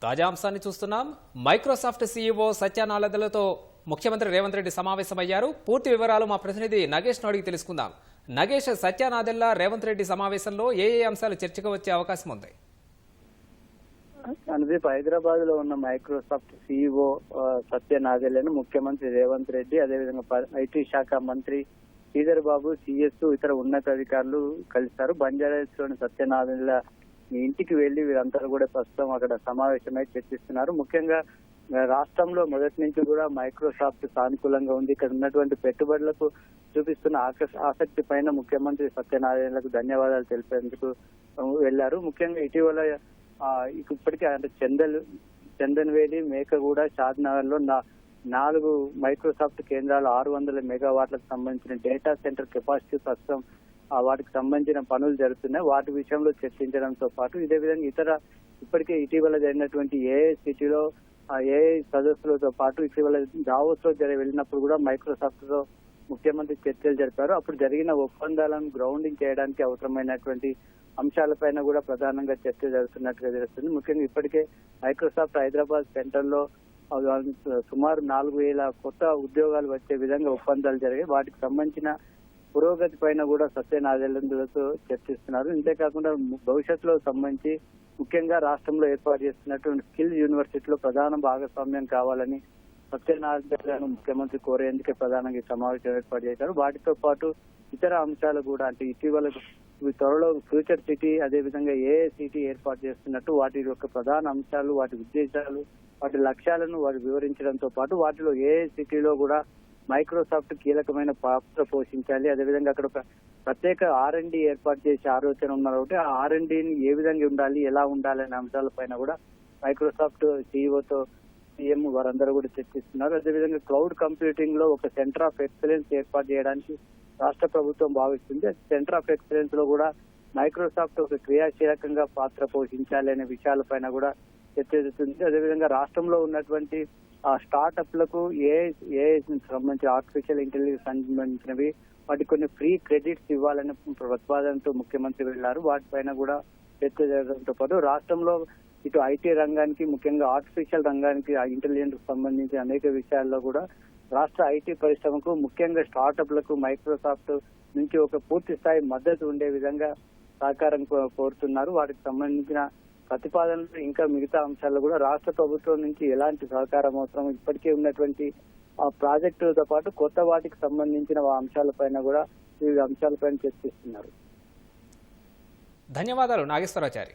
తాజా అంశాన్ని చూస్తున్నాం. మైక్రోసాఫ్ట్ సీఈఓ సత్య నాదెళ్లతో ముఖ్యమంత్రి రేవంత్ రెడ్డి సమావేశమయ్యారు. పూర్తి వివరాలు మా ప్రతినిధి నగేష్ అడిగి తెలుసుకుందాం. నగేష్, సత్య నాదెళ్ల రేవంత్ రెడ్డి సమావేశంలో ఏ అంశాలు చర్చకు వచ్చే అవకాశం ఉంది? అనుదీప్, హైదరాబాద్ లో ఉన్న మైక్రోసాఫ్ట్ సీఈఓ సత్య నాదెళ్లను ముఖ్యమంత్రి రేవంత్ రెడ్డి, అదేవిధంగా ఐటీ శాఖ మంత్రి శ్రీధర్ బాబు, సిఎస్ ఇతర ఉన్నతాధికారులు కలిశారు. బంజారాహిల్స్ లోని సత్య నాదెళ్ల ఇంటికి వెళ్లి వీరందరూ కూడా ప్రస్తుతం అక్కడ సమావేశమై చర్చిస్తున్నారు. ముఖ్యంగా రాష్ట్రంలో మొదటి నుంచి కూడా మైక్రోసాఫ్ట్ సానుకూలంగా ఉంది. ఇక్కడ ఉన్నటువంటి పెట్టుబడులకు చూపిస్తున్న ఆసక్తి పైన ముఖ్యమంత్రి సత్యనారాయణలకు ధన్యవాదాలు తెలిపేందుకు వెళ్లారు. ముఖ్యంగా ఇటీవల ఇప్పటికే అంటే చందన్వేలి, మేకగూడ, షాద్నగర్ లో 4 మైక్రోసాఫ్ట్ కేంద్రాలు 600 మెగావాట్లకు సంబంధించిన డేటా సెంటర్ కెపాసిటీ ప్రస్తుతం వాటికి సంబంధించిన పనులు జరుగుతున్నాయి. వాటి విషయంలో చర్చించడంతో పాటు ఇదే విధంగా ఇప్పటికే ఇటీవల జరిగినటువంటి ఏఐ సిటీలో ఏఐ సదస్సులతో పాటు ఇటీవల దావోస్ లో వెళ్ళినప్పుడు కూడా మైక్రోసాఫ్ట్ తో ముఖ్యమంత్రి చర్చలు జరిపారు. అప్పుడు జరిగిన ఒప్పందాలను గ్రౌండింగ్ చేయడానికి అవసరమైనటువంటి అంశాలపైన కూడా ప్రధానంగా చర్చ జరుగుతున్నట్టుగా తెలుస్తుంది. ముఖ్యంగా ఇప్పటికే మైక్రోసాఫ్ట్ హైదరాబాద్ సెంటర్ లో సుమారు 4,000 కొత్త ఉద్యోగాలు వచ్చే విధంగా ఒప్పందాలు జరిగాయి. వాటికి సంబంధించిన పురోగతి పైన కూడా సత్య నాదెళ్లతో చర్చిస్తున్నారు. ఇంతేకాకుండా భవిష్యత్తులో సంబంధించి ముఖ్యంగా రాష్ట్రంలో ఏర్పాటు చేస్తున్నటువంటి స్కిల్ యూనివర్సిటీలో ప్రధాన భాగస్వామ్యం కావాలని సత్య నాదెళ్లను ముఖ్యమంత్రి కోరేందుకే ప్రధానంగా ఈ సమావేశం ఏర్పాటు చేశారు. వాటితో పాటు ఇతర అంశాలు కూడా అంటే ఇటీవల త్వరలో ఫ్యూచర్ సిటీ, అదేవిధంగా ఏఏ సిటీ ఏర్పాటు చేస్తున్నట్టు వాటి యొక్క ప్రధాన అంశాలు, వాటి ఉద్దేశాలు, వాటి లక్ష్యాలను వారు వివరించడంతో పాటు వాటిలో ఏఏ సిటీలో కూడా మైక్రోసాఫ్ట్ కీలకమైన పాత్ర పోషించాలి. అదేవిధంగా అక్కడ ఒక ప్రత్యేక R&D ఏర్పాటు చేసే ఆలోచన ఉన్నారు. ఒకటి ఆ R&Dని ఏ విధంగా ఉండాలి, ఎలా ఉండాలి అనే అంశాలపైన కూడా మైక్రోసాఫ్ట్ సీఈఓతో సీఎం వారందరూ కూడా చర్చిస్తున్నారు. అదేవిధంగా క్లౌడ్ కంప్యూటింగ్ లో ఒక సెంటర్ ఆఫ్ ఎక్సలెన్స్ ఏర్పాటు చేయడానికి రాష్ట్ర ప్రభుత్వం భావిస్తుంది. సెంటర్ ఆఫ్ ఎక్సలెన్స్ లో కూడా మైక్రోసాఫ్ట్ ఒక క్రియాశీలకంగా పాత్ర పోషించాలి అనే విషయాలపైన కూడా చర్చ జరుగుతుంది. అదేవిధంగా రాష్ట్రంలో ఉన్నటువంటి స్టార్ట్అప్లకు ఏఐ సంబంధించి ఆర్టిఫిషియల్ ఇంటెలిజెన్స్ సంబంధించినవి వాటికి కొన్ని ఫ్రీ క్రెడిట్స్ ఇవ్వాలనే ప్రతిపాదనతో ముఖ్యమంత్రి వెళ్లారు. వాటిపైన కూడా చర్చ జరగడంతో పాటు రాష్ట్రంలో ఇటు ఐటీ రంగానికి, ముఖ్యంగా ఆర్టిఫిషియల్ రంగానికి, ఇంటెలిజెన్స్ సంబంధించి అనేక విషయాల్లో కూడా రాష్ట్ర ఐటీ పరిశ్రమకు, ముఖ్యంగా స్టార్ట్అప్లకు మైక్రోసాఫ్ట్ నుంచి ఒక పూర్తి స్థాయి మద్దతు ఉండే విధంగా సహకారం కోరుతున్నారు. వాటికి సంబంధించిన ప్రతిపాదనలు ఇంకా మిగతా అంశాల్లో కూడా రాష్ట్ర ప్రభుత్వం నుంచి ఎలాంటి సహకారం అవసరం, ఇప్పటికే ఉన్నటువంటి ఆ ప్రాజెక్టులతో పాటు కొత్త వాటికి సంబంధించిన అంశాలపైన కూడా వివిధ అంశాలపైన చర్చిస్తున్నారు. ధన్యవాదాలు నాగేశ్వరాచారి.